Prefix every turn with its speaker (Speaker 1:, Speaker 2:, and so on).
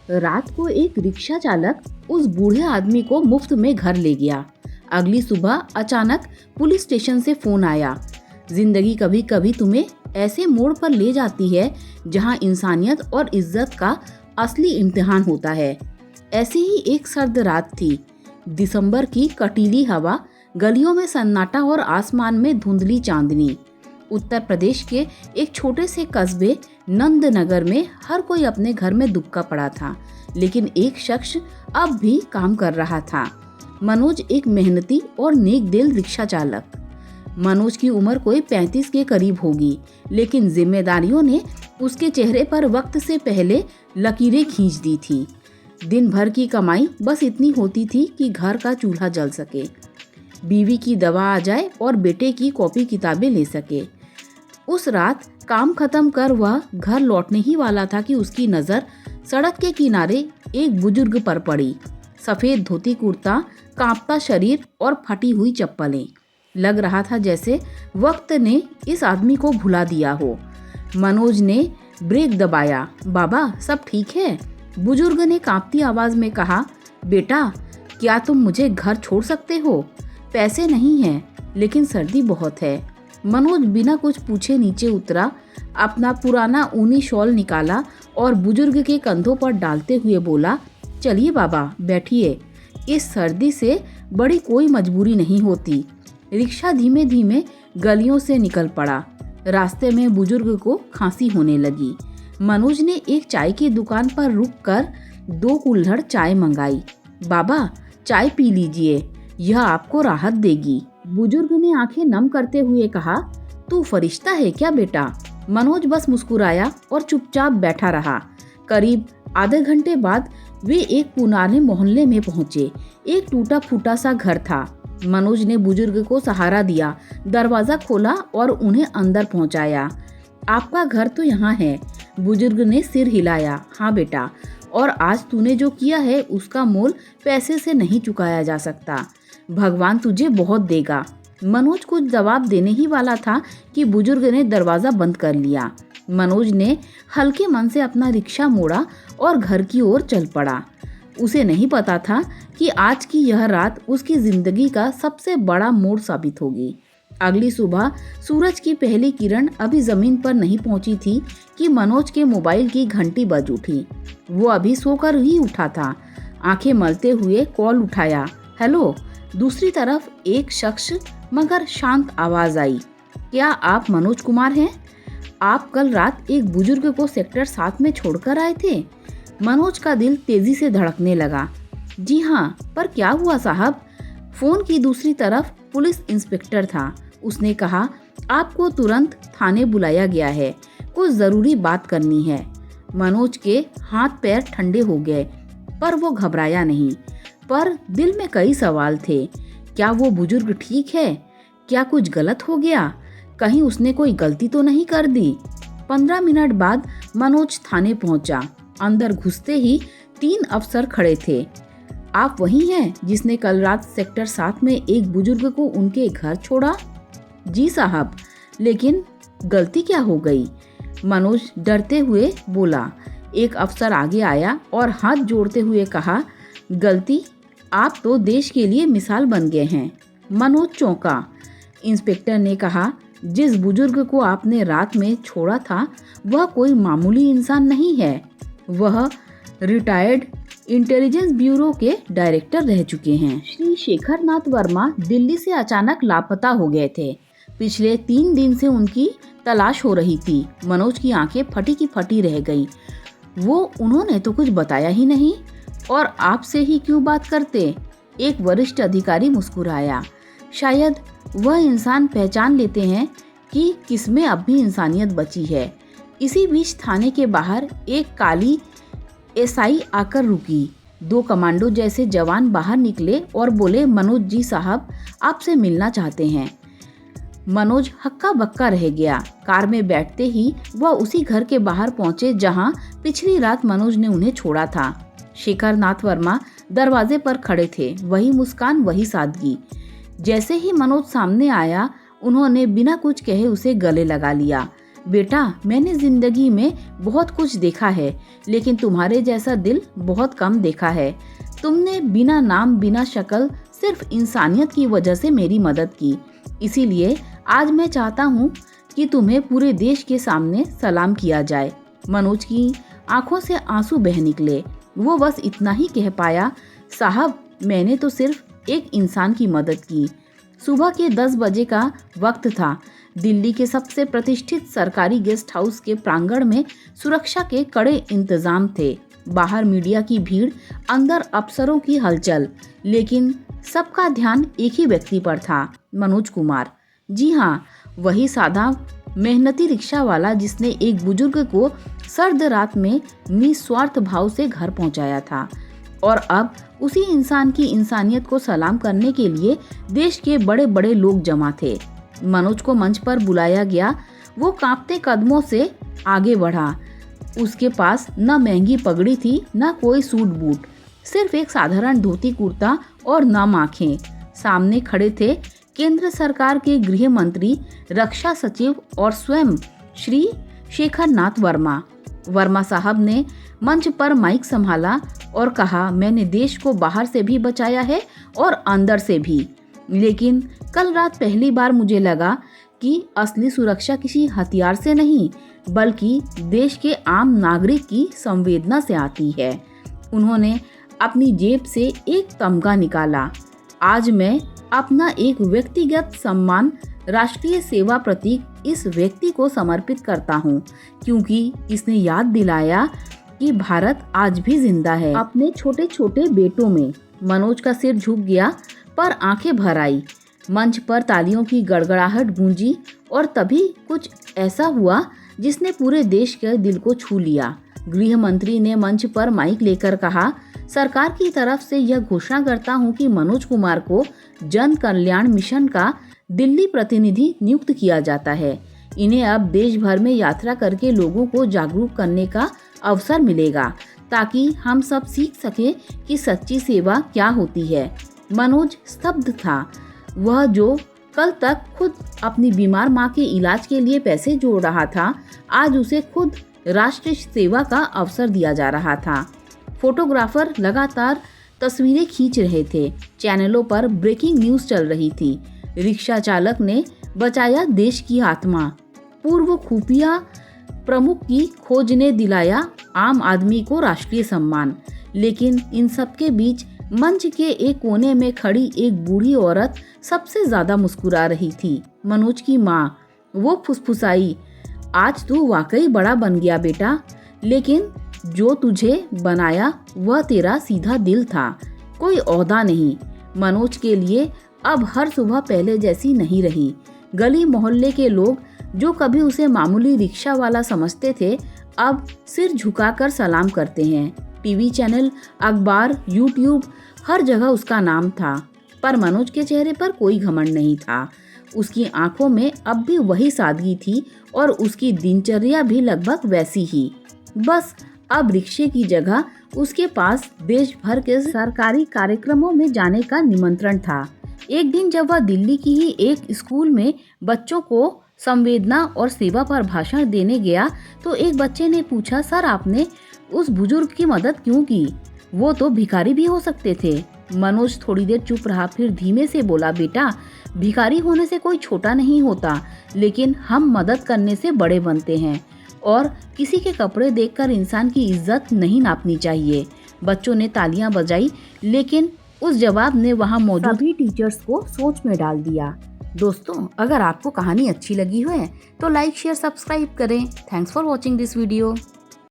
Speaker 1: रात को एक रिक्शा चालक उस बूढ़े आदमी को मुफ्त में घर ले गया। अगली सुबह अचानक पुलिस स्टेशन से फोन आया। जिंदगी कभी कभी तुम्हें ऐसे मोड़ पर ले जाती है जहां इंसानियत और इज्जत का असली इम्तिहान होता है। ऐसी ही एक सर्द रात थी। दिसंबर की कटीली हवा, गलियों में सन्नाटा और आसमान में धुंधली चांदनी। उत्तर प्रदेश के एक छोटे से कस्बे नंदनगर में हर कोई अपने घर में दुबका पड़ा था, लेकिन एक शख्स अब भी काम कर रहा था। मनोज एक मेहनती और नेक दिल रिक्शा चालक। मनोज की उम्र कोई 35 के करीब होगी, लेकिन जिम्मेदारियों ने उसके चेहरे पर वक्त से पहले लकीरें खींच दी थी। दिन भर की कमाई बस इतनी होती थी कि घर का चूल्हा जल सके, बीवी की दवा आ जाए और बेटे की कॉपी किताबें ले सके। उस रात काम खत्म कर वह घर लौटने ही वाला था कि उसकी नज़र सड़क के किनारे एक बुजुर्ग पर पड़ी। सफ़ेद धोती कुर्ता, कांपता शरीर और फटी हुई चप्पलें। लग रहा था जैसे वक्त ने इस आदमी को भुला दिया हो। मनोज ने ब्रेक दबाया। बाबा, सब ठीक है? बुजुर्ग ने कांपती आवाज़ में कहा। बेटा, क्या तुम मुझे घर छोड़ सकते हो? पैसे नहीं हैं, लेकिन सर्दी बहुत है। मनोज बिना कुछ पूछे नीचे उतरा, अपना पुराना ऊनी शॉल निकाला और बुजुर्ग के कंधों पर डालते हुए बोला, चलिए बाबा, बैठिए। इस सर्दी से बड़ी कोई मजबूरी नहीं होती। रिक्शा धीमे धीमे गलियों से निकल पड़ा। रास्ते में बुजुर्ग को खांसी होने लगी। मनोज ने एक चाय की दुकान पर रुककर 2 कुल्हड़ चाय मंगाई। बाबा, चाय पी लीजिए, यह आपको राहत देगी। बुजुर्ग ने आंखें नम करते हुए कहा, तू फरिश्ता है क्या बेटा? मनोज बस मुस्कुराया और चुपचाप बैठा रहा। करीब आधे घंटे बाद वे एक पुराने मोहल्ले में पहुंचे। एक टूटा फूटा सा घर था। मनोज ने बुजुर्ग को सहारा दिया, दरवाजा खोला और उन्हें अंदर पहुंचाया। आपका घर तो यहाँ है। बुजुर्ग ने सिर हिलाया। हाँ बेटा, और आज तूने जो किया है उसका मोल पैसे से नहीं चुकाया जा सकता। भगवान तुझे बहुत देगा। मनोज कुछ जवाब देने ही वाला था कि बुजुर्ग ने दरवाजा बंद कर लिया। मनोज ने हल्के मन से अपना रिक्शा मोड़ा और घर की ओर चल पड़ा। उसे नहीं पता था कि आज की यह रात उसकी जिंदगी का सबसे बड़ा मोड़ साबित होगी। अगली सुबह सूरज की पहली किरण अभी जमीन पर नहीं पहुंची थी कि मनोज के मोबाइल की घंटी बज उठी। वो अभी सोकर ही उठा था। आंखें मलते हुए कॉल उठाया। हेलो। दूसरी तरफ एक शख्स मगर शांत आवाज आई। क्या आप मनोज कुमार हैं? आप कल रात एक बुजुर्ग को सेक्टर 7 में छोड़कर आए थे। मनोज का दिल तेजी से धड़कने लगा। जी हाँ, पर क्या हुआ साहब? फोन की दूसरी तरफ पुलिस इंस्पेक्टर था। उसने कहा, आपको तुरंत थाने बुलाया गया है, कुछ जरूरी बात करनी है। मनोज के हाथ पैर ठंडे हो गए, पर वो घबराया नहीं। पर दिल में कई सवाल थे। क्या वो बुजुर्ग ठीक है? क्या कुछ गलत हो गया? कहीं उसने कोई गलती तो नहीं कर दी? 15 मिनट बाद मनोज थाने पहुंचा। अंदर घुसते ही 3 अफसर खड़े थे। आप वही हैं जिसने कल रात सेक्टर 7 में एक बुजुर्ग को उनके घर छोड़ा? जी साहब, लेकिन गलती क्या हो गई? मनोज डरते हुए बोला। एक अफसर आगे आया और हाथ जोड़ते हुए कहा, गलती? आप तो देश के लिए मिसाल बन गए हैं। मनोज चौंका। इंस्पेक्टर ने कहा, जिस बुजुर्ग को आपने रात में छोड़ा था वह कोई मामूली इंसान नहीं है। वह रिटायर्ड इंटेलिजेंस ब्यूरो के डायरेक्टर रह चुके हैं। श्री शेखर नाथ वर्मा दिल्ली से अचानक लापता हो गए थे। पिछले 3 दिन से उनकी तलाश हो रही थी। मनोज की आंखें फटी की फटी रह गई। उन्होंने तो कुछ बताया ही नहीं, और आपसे ही क्यों बात करते? एक वरिष्ठ अधिकारी मुस्कुराया। शायद वह इंसान पहचान लेते हैं कि किसमें अब भी इंसानियत बची है। इसी बीच थाने के बाहर एक काली एसआई आकर रुकी। 2 कमांडो जैसे जवान बाहर निकले और बोले, मनोज जी साहब आपसे मिलना चाहते हैं। मनोज हक्का बक्का रह गया। कार में बैठते ही वह उसी घर के बाहर पहुंचे जहां पिछली रात मनोज ने उन्हें छोड़ा था। शेखर नाथ वर्मा दरवाजे पर खड़े थे। वही मुस्कान, वही सादगी। जैसे ही मनोज सामने आया, उन्होंने बिना कुछ कहे उसे गले लगा लिया। बेटा, मैंने जिंदगी में बहुत कुछ देखा है, लेकिन तुम्हारे जैसा दिल बहुत कम देखा है। तुमने बिना नाम बिना शक्ल सिर्फ इंसानियत की वजह से मेरी मदद की। इसीलिए आज मैं चाहता हूँ कि तुम्हें पूरे देश के सामने सलाम किया जाए। मनोज की आंखों से आंसू बह निकले। वो बस इतना ही कह पाया, साहब, मैंने तो सिर्फ एक इंसान की मदद की। सुबह के 10 बजे का वक्त था। दिल्ली के सबसे प्रतिष्ठित सरकारी गेस्ट हाउस के प्रांगण में सुरक्षा के कड़े इंतजाम थे। बाहर मीडिया की भीड़, अंदर अफसरों की हलचल, लेकिन सबका ध्यान एक ही व्यक्ति पर था, मनोज कुमार। जी हाँ, वही सादा मेहनती रिक्शा वाला जिसने एक बुजुर्ग को सर्द रात में निस्वार्थ भाव से घर पहुंचाया था। और अब उसी इंसान की इंसानियत को सलाम करने के लिए देश के बड़े बड़े लोग जमा थे। मनोज को मंच पर बुलाया गया। वो कांपते कदमों से आगे बढ़ा। उसके पास न महंगी पगड़ी थी, न कोई सूट बूट, सिर्फ एक साधारण धोती कुर्ता और नम आंखें। सामने खड़े थे केंद्र सरकार के गृह मंत्री, रक्षा सचिव और स्वयं श्री शेखर नाथ वर्मा। वर्मा साहब ने मंच पर माइक संभाला और कहा, मैंने देश को बाहर से भी बचाया है और अंदर से भी, लेकिन कल रात पहली बार मुझे लगा कि असली सुरक्षा किसी हथियार से नहीं, बल्कि देश के आम नागरिक की संवेदना से आती है। उन्होंने अपनी जेब से एक तमगा निकाला। आज मैं अपना एक व्यक्तिगत सम्मान राष्ट्रीय सेवा प्रतीक इस व्यक्ति को समर्पित करता हूँ, क्योंकि इसने याद दिलाया कि भारत आज भी जिंदा है अपने छोटे छोटे बेटों में। मनोज का सिर झुक गया पर आंखें भर आई। मंच पर तालियों की गड़गड़ाहट गूंजी और तभी कुछ ऐसा हुआ जिसने पूरे देश के दिल को छू लिया। गृह मंत्री ने मंच पर माइक लेकर कहा, सरकार की तरफ से यह घोषणा करता हूं कि मनोज कुमार को जन कल्याण मिशन का दिल्ली प्रतिनिधि नियुक्त किया जाता है। इन्हें अब देश भर में यात्रा करके लोगों को जागरूक करने का अवसर मिलेगा, ताकि हम सब सीख सकें कि सच्ची सेवा क्या होती है। मनोज स्तब्ध था। वह जो कल तक खुद अपनी बीमार मां के इलाज के लिए पैसे जोड़ रहा था, आज उसे खुद राष्ट्र सेवा का अवसर दिया जा रहा था। फोटोग्राफर लगातार तस्वीरें खींच रहे थे। चैनलों पर ब्रेकिंग न्यूज चल रही थी। रिक्शा चालक ने बचाया देश की आत्मा। पूर्व खुफिया प्रमुख की खोज ने दिलाया आम आदमी को राष्ट्रीय सम्मान। लेकिन इन सबके बीच मंच के एक कोने में खड़ी एक बूढ़ी औरत सबसे ज्यादा मुस्कुरा रही थी, मनोज की माँ। वो फुसफुसाई, आज तू वाकई बड़ा बन गया बेटा, लेकिन जो तुझे बनाया वह तेरा सीधा दिल था, कोई ओहदा नहीं। मनोज के लिए अब हर सुबह पहले जैसी नहीं रही। गली मोहल्ले के लोग जो कभी उसे मामूली रिक्शा वाला समझते थे, अब सिर झुकाकर सलाम करते हैं। टीवी चैनल, अखबार, यूट्यूब, हर जगह उसका नाम था। पर मनोज के चेहरे पर कोई घमंड नहीं था। उसकी आंखों में अब भी वही सादगी थी और उसकी दिनचर्या भी लगभग वैसी ही। बस अब रिक्शे की जगह उसके पास देश भर के सरकारी कार्यक्रमों में जाने का निमंत्रण था। एक दिन जब वह दिल्ली की ही एक स्कूल में बच्चों को संवेदना और सेवा पर भाषण देने गया, तो एक बच्चे ने पूछा, सर, आपने उस बुजुर्ग की मदद क्यों की? वो तो भिखारी भी हो सकते थे। मनोज थोड़ी देर चुप रहा, फिर धीमे से बोला, बेटा, भिखारी होने से कोई छोटा नहीं होता, लेकिन हम मदद करने से बड़े बनते हैं। और किसी के कपड़े देखकर इंसान की इज्जत नहीं नापनी चाहिए। बच्चों ने तालियां बजाई, लेकिन उस जवाब ने वहां मौजूद सभी टीचर्स को सोच में डाल दिया। दोस्तों, अगर आपको कहानी अच्छी लगी हो तो लाइक, शेयर, सब्सक्राइब करें। Thanks for watching this video.